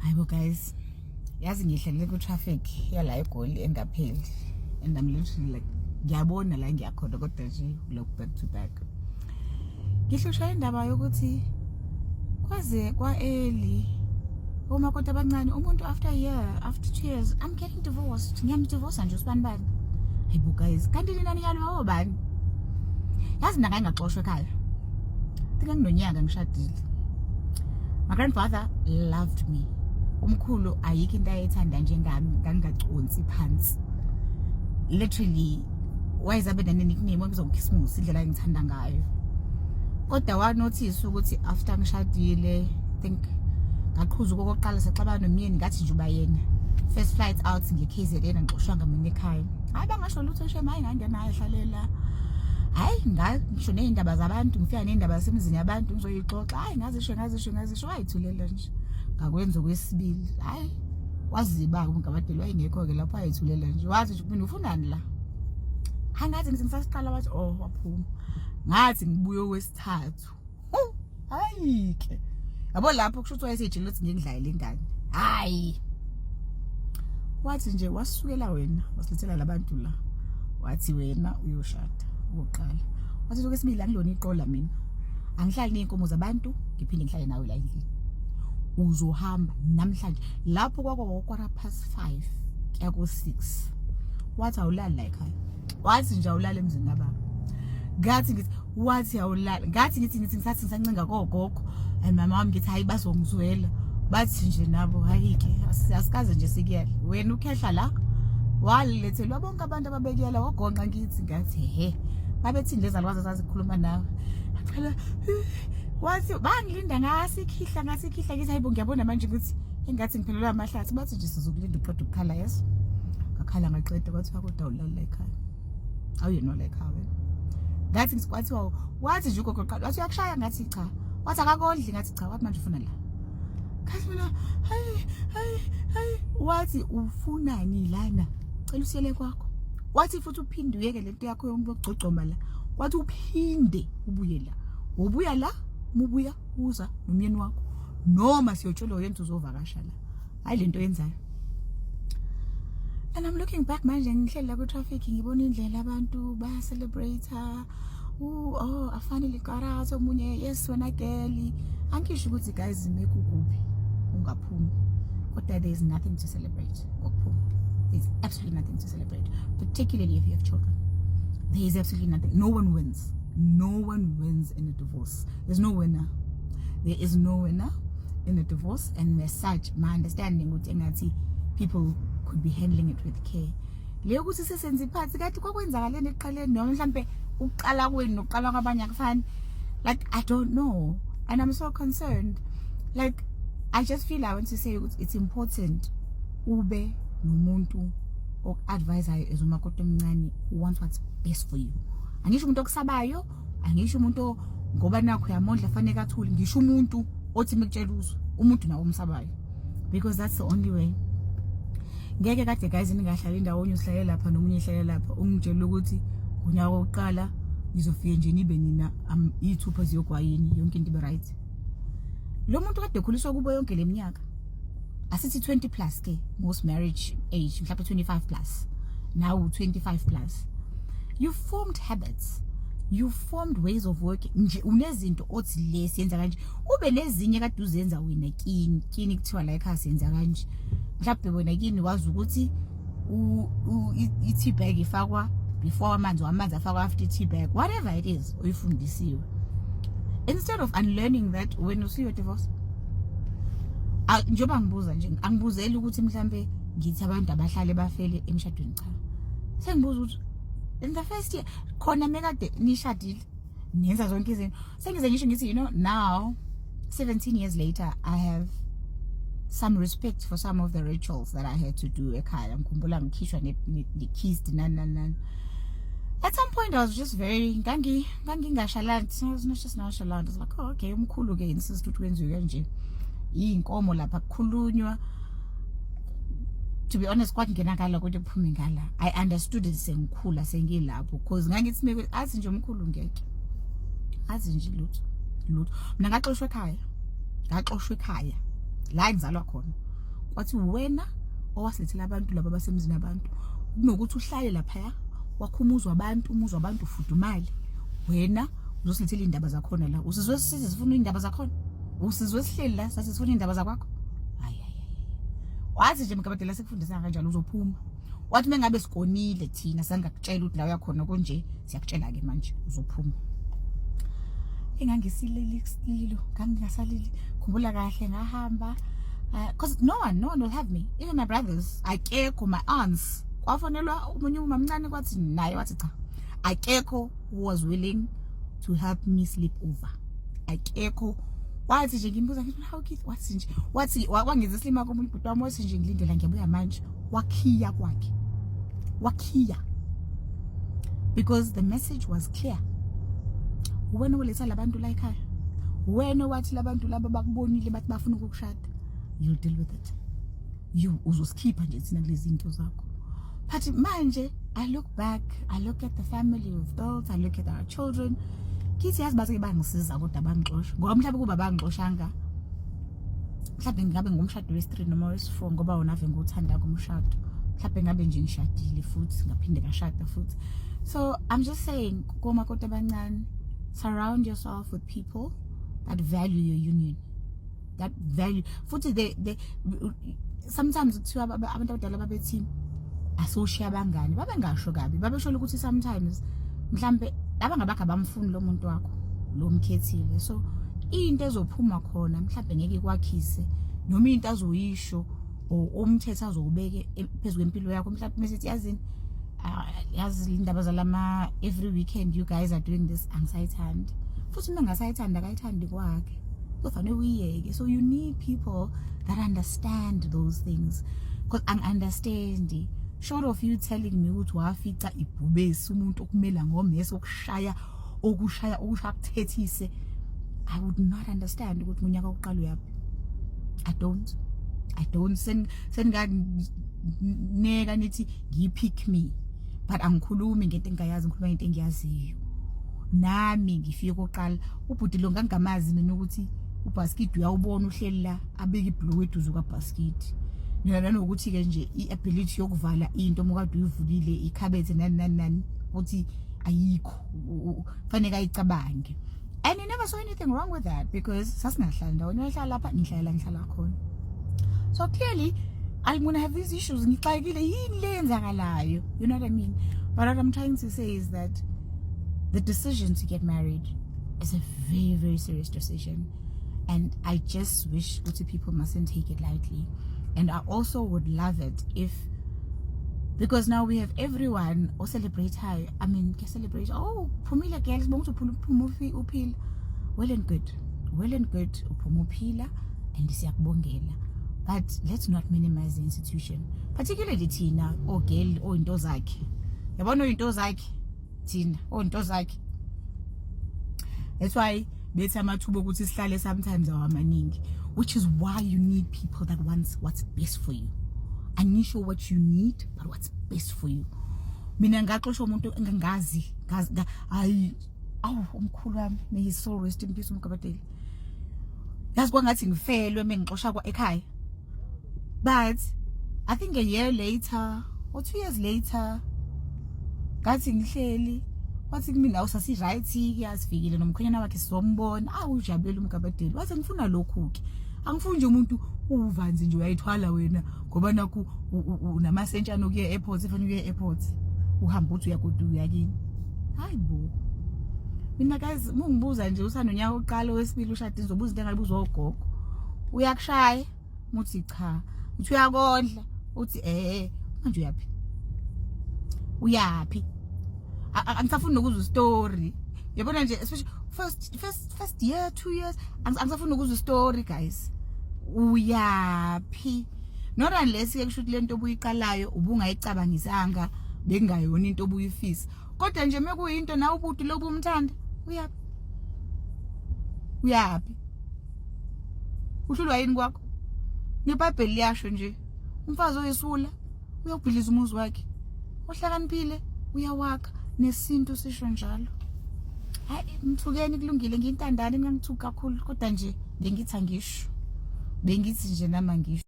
Hayibo guys, yazi ngihlelele ku traffic yala eGoli engapheli and I'm literally like ngiyabona la ngiyakhona kodwa nje look back to back. Ngihlushwa indaba yokuthi kwaze kwa early uma kodwa abancane umuntu after a year, after 2 years I'm getting divorced. Ngiyamdivorce nje usibani bani. Hayibo guys, kanti lina niyalo obani? Yazi mina ngaxoshwe ekhaya. Tika nginonyaka ngishadile. My grandfather loved me. Umkhulu ayikho into ayethanda njengami, ngangaconsi phansi. Literally wayezabe nane nickname ngizongikhismusi indlela engithanda ngayo. Kodwa wa notice ukuthi after ngishadile, think ngaqhuza okokuqala sexabana nomyeni ngathi nje uba yena. First flight out ngeKZN ngixoshwanga mina ekhaya. Hayi bangasho lutho shema hayi ngangena ehlalela. Hayi ngisho neindaba zabantu ngifika neindaba yasemizini yabantu ngizoyixoxa. Hayi ngazisho wayithulela nje. Ngakwenza okwesibili. Hayi waziba ngabadeli wayengekho ke lapho ayithulela nje. Wathi nje mina ufunani la? Hayi ngathi ngisasiqala wathi oh waphuma. Ngathi ngibuye okwesithathu. Hayi ke. Yabo lapho kusho ukuthi wayesejile ukuthi ngingidlayele ingane. Hayi. Wathi nje wasukela wena, wasilethela labantu la. Wathi wena uyoshada. Uqala wathi okwesibili angilona iqola mina angihlali neinkomo zabantu ngiphinde ngihlale nawe la endlini uzohamba namhlanje lapho kwako 5:15 kuya ku6 wathi awulali la ekhaya wathi nje awulala emzini kababa ngathi ngithi wathi awulala ngathi ngithi ngisathi ngisancenga kogogo and mama wami ngithi hayi bazongizwela bathi nje nabo hayi ke asikaze nje sikuyela wena ukhehla la walilethelwa bonke abantu ababekela wagonqa ngithi ngathi he babethi lezi alwazi zazikhuluma nawe phela wathi bangilinda ngasikhihla ngithi hayibo ngiyabona manje ukuthi engathi ngiphelelwa amahlathi bathi nje sizokulinda uqeda ukukhala yeso ngakhala ngaqeda kwathi kodwa ulala ekhaya awuyena la ekhaya wena ngathi ngisikwathi wathi nje ugogoqala wathi uyakushaya ngathi cha wathi akakodli ngathi cha wathi manje ufuna la kathi mina hayi wathi ufunani lana cela usiyele kwakho wathi futhi uphinde uyeke lento yakho yokugcogcoma la wathi uphinde ubuye la ubuya la mubuya uza nomyeni wakho noma siyotshelwa yenza uzovakasha la hayi lento yenzayo. And I'm looking back manje ngihlela ku traffic ngibona indlela abantu baya celebrate oh afanele karazo omunye yes wena girl angisho ukuthi guys make ukuphi ungaphumi kodwa there is nothing to celebrate ukuphuma. There's absolutely nothing to celebrate, particularly if you have children. There is absolutely nothing. No one wins. No one wins in a divorce. There's no winner. There is no winner in a divorce, and as such, my understanding with engathi people could be handling it with care. Leyo ukuthi sisenze iphathi kathi kwakwenzakaleni eqaleni noma mhlambe uqala kwenu noqala kwabanye akufani. Like I don't know, and I'm so concerned. Like I just feel I want to say it's important ube nomuntu ok-advisayo as umakoti omncane who wants what's best for you. Angisho umuntu okusabayo, angisho umuntu ngoba nakho uyamondla fanele kathuli, ngisho umuntu othi mikutshela uzwe, umuntu nawo umsabayo. Because that's the only way. Ngeke kade guys ningahlala indawonye usihlale lapha nomunye ehlale lapha ungitshela ukuthi unyaka oqala ngizofika nje nibe nina ithupha ziyogwayini yonke into ibe right. Lo muntu kade ekhuliswa kubo yonke leminyaka asithi 20 plus ke most marriage age mhlawumbe 25 plus now 25 plus you formed habits, you formed ways of working nje unezinto othi lesi yenza kanje ube nezinye kade uzenza wena kini kuthiwa la ekhaya senza kanje mhlawumbe wena kini wazi ukuthi i-tea bag ifakwa before amanzi afakwa after tea bag whatever it is uyifundisiwe instead of unlearning that when you see your divorce. Njoba ngibuza nje angibuzeli ukuthi mhlambe ngithi abantu abahlale bafele emshadweni cha sengibuza ukuthi in the first year khona mekade nishadile nenza zonke izinto sengize ngisho ngithi you know now 17 years later I have some respect for some of the rituals that I had to do ekhaya ngikhumbula ngikhishwa ne-kissed nan. At some point I was just very ngangingashalandi. I was not just nonchalant. I was like, oh, okay, umkhulu ke insist ukuthi kwenziwe kanje. Inkomo lapha kukhulunywa. To be honest, kwathi ngenakala ukuthi kuphume ngala. I understood it sengikhula sengilapho because ngangithi meke athi nje umkhulu ngeke. Athi nje lutho. Mina ngaxoshwe ekhaya. La ngizalwa khona. wathi wena owasilethela abantu laba basemzini abantu kunokuthi uhlale lapha wakhumuzwa abantu umuzwa abantu ufudumale wena uzosilethela indaba zakhona la usizwe sisize sifuna indaba zakhona usizwe sihleli la sathi sifuna indaba zakwakho wathi nje Mkabadela sekufundisa kanjalo uzophuma wathi mengabe sikonile thina sangakutshela ukuthi la uyakhona konje siyakutshela ke manje uzophuma engangisililo ngangingasalili khumbula kahle ngahamba because no one will have me, even my brothers akekho, my aunts kwafonelwa umunye umamncane kwathi naye wathi cha akekho who was willing to help me sleep over akekho wathi nje ngimbuza ngithi how kids wathi nje wathi wangiza islima komunye ubhuti wami wathi nje ngilindela ngiyabuya manje wakhiya kwakhe because the message was clear. Wena oletha labantu la ekhaya wena wathi labantu laba bakubonile bathi bafuna ukukushada you'll deal with it uzosikhipha nje thina kulezi zinto zakho but manje I look back, I look at the family we've built, I look at our children kithi yazi bathi bangisiza kodwa bangixosha ngoba mhlawumbe kuba bangixoshanga mhlawumbe ngabe ngumshado wesi3 noma wesi4 ngoba wona ave nguthanda kumshado mhlawumbe ngabe nje ngishadile futhi ngaphinde ngashada futhi so I'm just saying komakoti abancane surround yourself with people that value your union, that value futhi they sometimes kuthiwa abantu abadala babethi asoshiya abangani babengasho kabi babesho ukuthi sometimes mhlambe abangabakho abamfuni lo muntu wakho lo mkhethile so into ezophuma khona mhlambe ngeke ikwakhise noma into azoyisho umthetho azowubeke phezulu kwempilo yakho mhlambe mesithi yazini yazi indaba zalama every weekend you guys are doing this angisayithandi futhi mina ngasayithanda akayithandi kwakhe kufanele uyiyeke so you need people that understand those things because I understand short of you telling me ukuthi wafica ibhubesi umuntu okumela ngomese okushaya kuthethise I would not understand ukuthi unyaka oqala uyapi I don't senganeka nithi ngipick me but angikhulumi ngento engayazi ngikhuluma ngento engiyaziyo nami ngifike oqala ubhuti lo ngangamazi mina ukuthi ubasket uyawubona uhleli la abeka iblue eduze kwaBasket nanokuthi ke nje iability yokuvala into mokade uyivulile ikhabethe nani uthi ayikho fanele ayicabange and I never saw anything wrong with that because sasingahlala ndawonye ehlala lapha ngihlala khona so clearly I'm gonna have these issues ngixakile yini lenzakalayo you know what I mean but what I'm trying to say is that the decision to get married is a very, very serious decision and I just wish that people mustn't take it lightly and I also would love it if because now we have everyone who celebrate high can celebrate Phumile girls uphila well and good uphuma uphila and siyakubongela but let's not minimize the institution particularly thina girl into zakhe yabona into zakhe thina into zakhe that's why bethi amathuba ukuthi sihlale sometimes awamaningi which is why you need people that wants what's best for you angisho what you need but what's best for you mina ngaxoshwa umuntu engangazi hayi umkhulu wami may his soul rest in peace uMkabadela yazi kwangathi ngifelwe mengixosha kwa ekhaya but I think a year later or 2 years later ngathi ngihleli wathi kimi nawo sasi right yasifikile nomkhonyana wakhe sizombona ujabule uMkabadela wathi ngifuna lokhu ke angifuni nje umuntu uvanzi nje uyayithwala wena ngoba naku unamasentshana ukuye airport efana ukuye airport uhamba uthi uyakude uyakini hayibo mina guys mungibuza nje usanonyaka oqala wesibili ushada ngizobuza into engayibuza ogogo uyakushaya muthi cha uthi uyakondla uthi manje uyapi angisafuni ukuzwa story yabona nje especially first year 2 years angisafuni ukuzwa story guys uyapi not unless ke kusho ukuthi lento obuyiqalayo ubungayicabangisanga bekungayona into obuyifisa kodwa nje mekuyinto nawe ubudi lokubumthanda uyapi uhlulwa yini kwakho neBhayibheli liyasho nje umfazi oyisula uyabhiliza umuzi wakhe ohlakaniphile uyawakha nesinto sisho njalo hayi mthukeni kulungile ngintandane ngangithuka kakhulu kodwa nje bengithi angisho bengithi nje nama ngisho